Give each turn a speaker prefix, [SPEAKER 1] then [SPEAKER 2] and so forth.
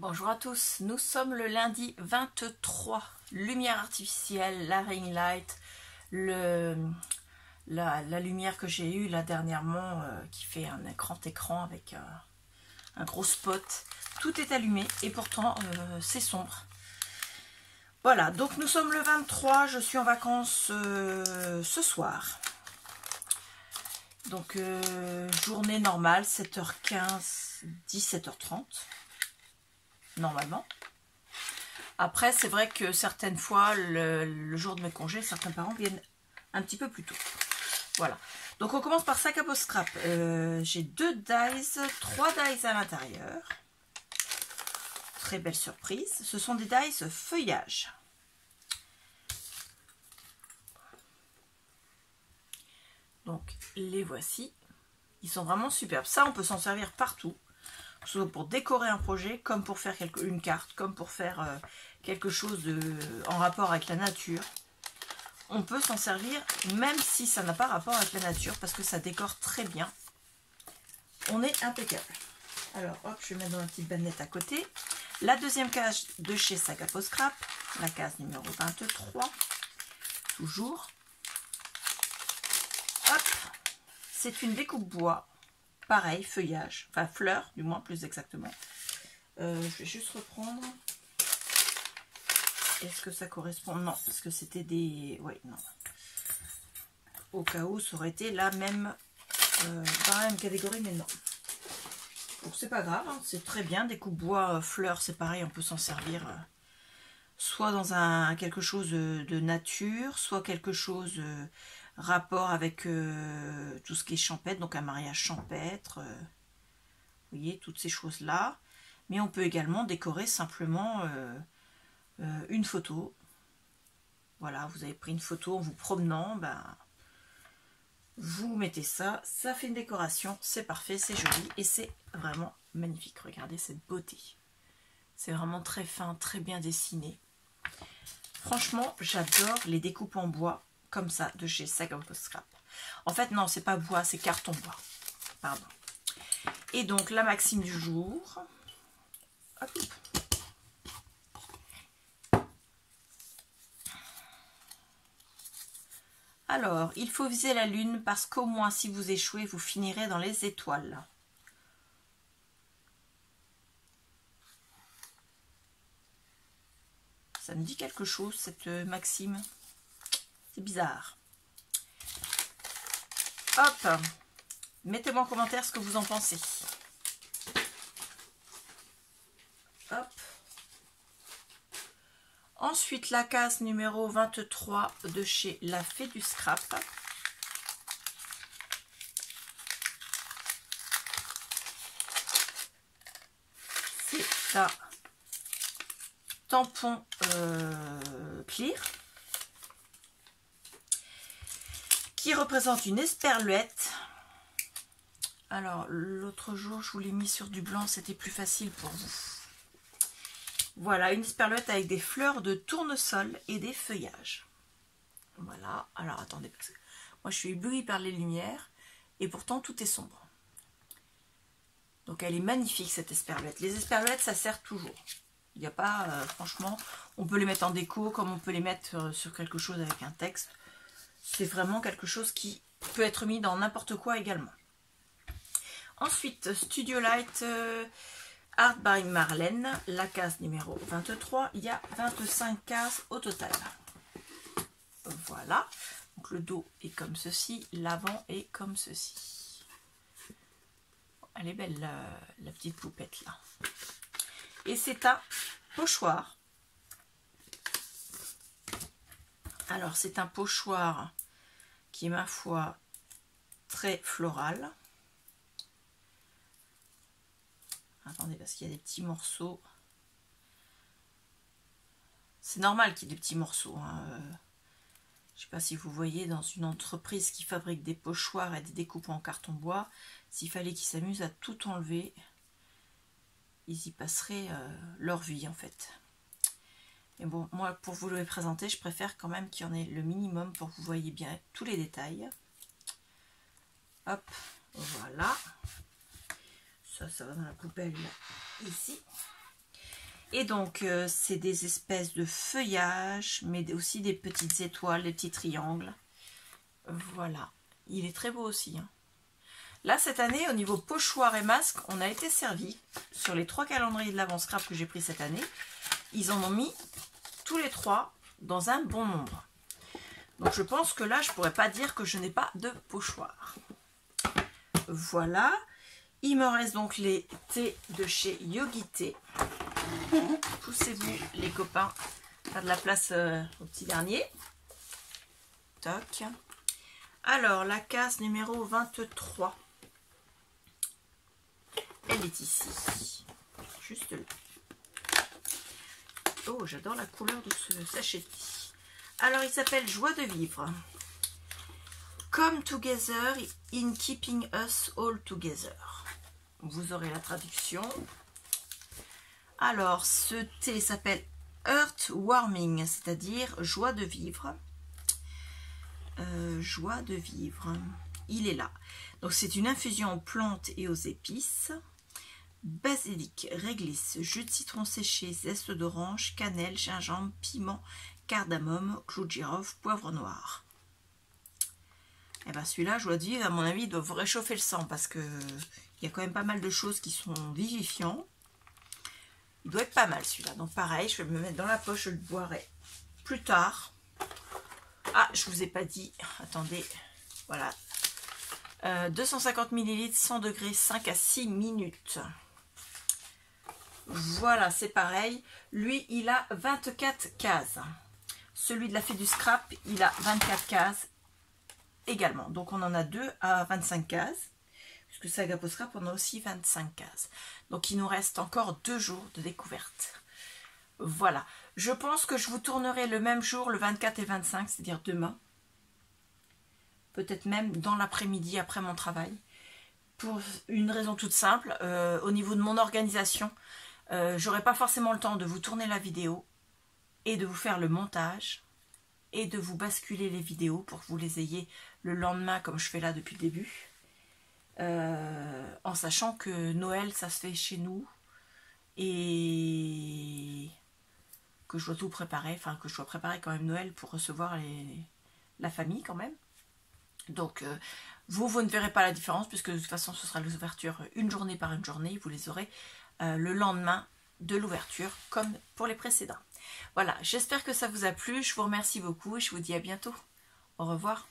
[SPEAKER 1] Bonjour à tous, nous sommes le lundi 23, lumière artificielle, la ring light, la lumière que j'ai eue là dernièrement qui fait un grand écran avec un gros spot, tout est allumé et pourtant c'est sombre. Voilà, donc nous sommes le 23, je suis en vacances ce soir. Donc journée normale, 7h15, 17h30. Normalement. Après, c'est vrai que certaines fois, le jour de mes congés, certains parents viennent un petit peu plus tôt. Voilà. Donc, on commence par sac à peau scrap. J'ai 2 dies, 3 dies à l'intérieur. Très belle surprise. Ce sont des dies feuillage. Donc, les voici. Ils sont vraiment superbes. Ça, on peut s'en servir partout. Soit pour décorer un projet, comme pour faire une carte, comme pour faire quelque chose en rapport avec la nature. On peut s'en servir même si ça n'a pas rapport avec la nature parce que ça décore très bien. On est impeccable. Alors hop, je vais mettre dans la petite bannette à côté. La deuxième case de chez Sac à Peau Scrap, la case numéro 23, toujours. Hop, c'est une découpe bois. Pareil, feuillage, enfin fleurs, du moins plus exactement. Je vais juste reprendre. Est-ce que ça correspond? Non, parce que c'était des... Oui, non. Au cas où, ça aurait été la même, dans la même catégorie, mais non. Donc c'est pas grave, hein, c'est très bien. Des coupes bois, fleurs, c'est pareil, on peut s'en servir soit dans quelque chose de nature, soit quelque chose... rapport avec tout ce qui est champêtre, donc un mariage champêtre, vous voyez, toutes ces choses-là. Mais on peut également décorer simplement une photo. Voilà, vous avez pris une photo en vous promenant, ben, vous mettez ça, ça fait une décoration, c'est parfait, c'est joli et c'est vraiment magnifique. Regardez cette beauté. C'est vraiment très fin, très bien dessiné. Franchement, j'adore les découpes en bois comme ça de chez Sac à Peau Scrap. En fait non, c'est pas bois, c'est carton bois, pardon. Et donc la maxime du jour, hop. Alors il faut viser la lune parce qu'au moins si vous échouez vous finirez dans les étoiles. Ça me dit quelque chose cette maxime, c'est bizarre. Hop, mettez-moi en commentaire ce que vous en pensez. Hop. Ensuite, la case numéro 23 de chez La Fée du Scrap. C'est un tampon clear qui représente une esperluette. Alors, l'autre jour, je vous l'ai mis sur du blanc, c'était plus facile pour vous. Voilà, une esperluette avec des fleurs de tournesol et des feuillages. Voilà, alors attendez, parce que moi je suis éblouie par les lumières et pourtant tout est sombre. Donc elle est magnifique cette esperluette. Les esperluettes, ça sert toujours. Il n'y a pas, franchement, on peut les mettre en déco comme on peut les mettre sur quelque chose avec un texte. C'est vraiment quelque chose qui peut être mis dans n'importe quoi également. Ensuite, Studio Light Art by Marlène, la case numéro 23. Il y a 25 cases au total. Voilà. Donc le dos est comme ceci, l'avant est comme ceci. Elle est belle la petite poupette là. Et c'est un pochoir. Alors c'est un pochoir qui est ma foi très floral. Attendez, parce qu'il y a des petits morceaux. C'est normal qu'il y ait des petits morceaux. Hein. Je ne sais pas si vous voyez, dans une entreprise qui fabrique des pochoirs et des découpes en carton bois, s'il fallait qu'ils s'amusent à tout enlever, ils y passeraient leur vie en fait. Et bon, moi pour vous le présenter, je préfère quand même qu'il y en ait le minimum pour que vous voyez bien tous les détails. Hop, voilà. Ça va dans la poubelle là, ici. Et donc, c'est des espèces de feuillages, mais aussi des petites étoiles, des petits triangles. Voilà. Il est très beau aussi. Hein. Là, cette année, au niveau pochoir et masque, on a été servi. Sur les 3 calendriers de l'Avent Scrap que j'ai pris cette année, ils en ont mis tous les 3 dans un bon nombre. Donc, je pense que là, je ne pourrais pas dire que je n'ai pas de pochoir. Voilà. Il me reste donc les thés de chez Yogi Thé. Poussez-vous, les copains, faire de la place au petit dernier. Toc. Alors, la case numéro 23. Elle est ici. Juste là. Oh, j'adore la couleur de ce sachet-ci. Alors, il s'appelle Joie de vivre. Come together in keeping us all together. Vous aurez la traduction. Alors, ce thé s'appelle Heart Warming, c'est-à-dire joie de vivre. Joie de vivre. Il est là. Donc, c'est une infusion aux plantes et aux épices. Basilic, réglisse, jus de citron séché, zeste d'orange, cannelle, gingembre, piment, cardamome, clou de girofle, poivre noir. Et bien celui-là, joie de vivre, à mon avis, il doit vous réchauffer le sang parce que il y a quand même pas mal de choses qui sont vivifiants. Il doit être pas mal celui-là. Donc pareil, je vais me mettre dans la poche, je le boirai plus tard. Ah, je vous ai pas dit. Attendez. Voilà. 250 ml, 100 degrés, 5 à 6 minutes. Voilà, c'est pareil. Lui, il a 24 cases. Celui de la Fée du Scrap, il a 24 cases également. Donc, on en a 2 à 25 cases. Puisque Saga Post Scrap, on a aussi 25 cases. Donc, il nous reste encore 2 jours de découverte. Voilà. Je pense que je vous tournerai le même jour, le 24 et 25, c'est-à-dire demain. Peut-être même dans l'après-midi, après mon travail. Pour une raison toute simple, au niveau de mon organisation, j'aurai pas forcément le temps de vous tourner la vidéo et de vous faire le montage et de vous basculer les vidéos pour que vous les ayez le lendemain comme je fais là depuis le début. En sachant que Noël, ça se fait chez nous et que je dois tout préparer, enfin que je dois préparer quand même Noël pour recevoir la famille quand même. Donc vous ne verrez pas la différence puisque de toute façon ce sera les ouvertures une journée par une journée. Vous les aurez le lendemain de l'ouverture comme pour les précédents. Voilà, j'espère que ça vous a plu. Je vous remercie beaucoup et je vous dis à bientôt. Au revoir.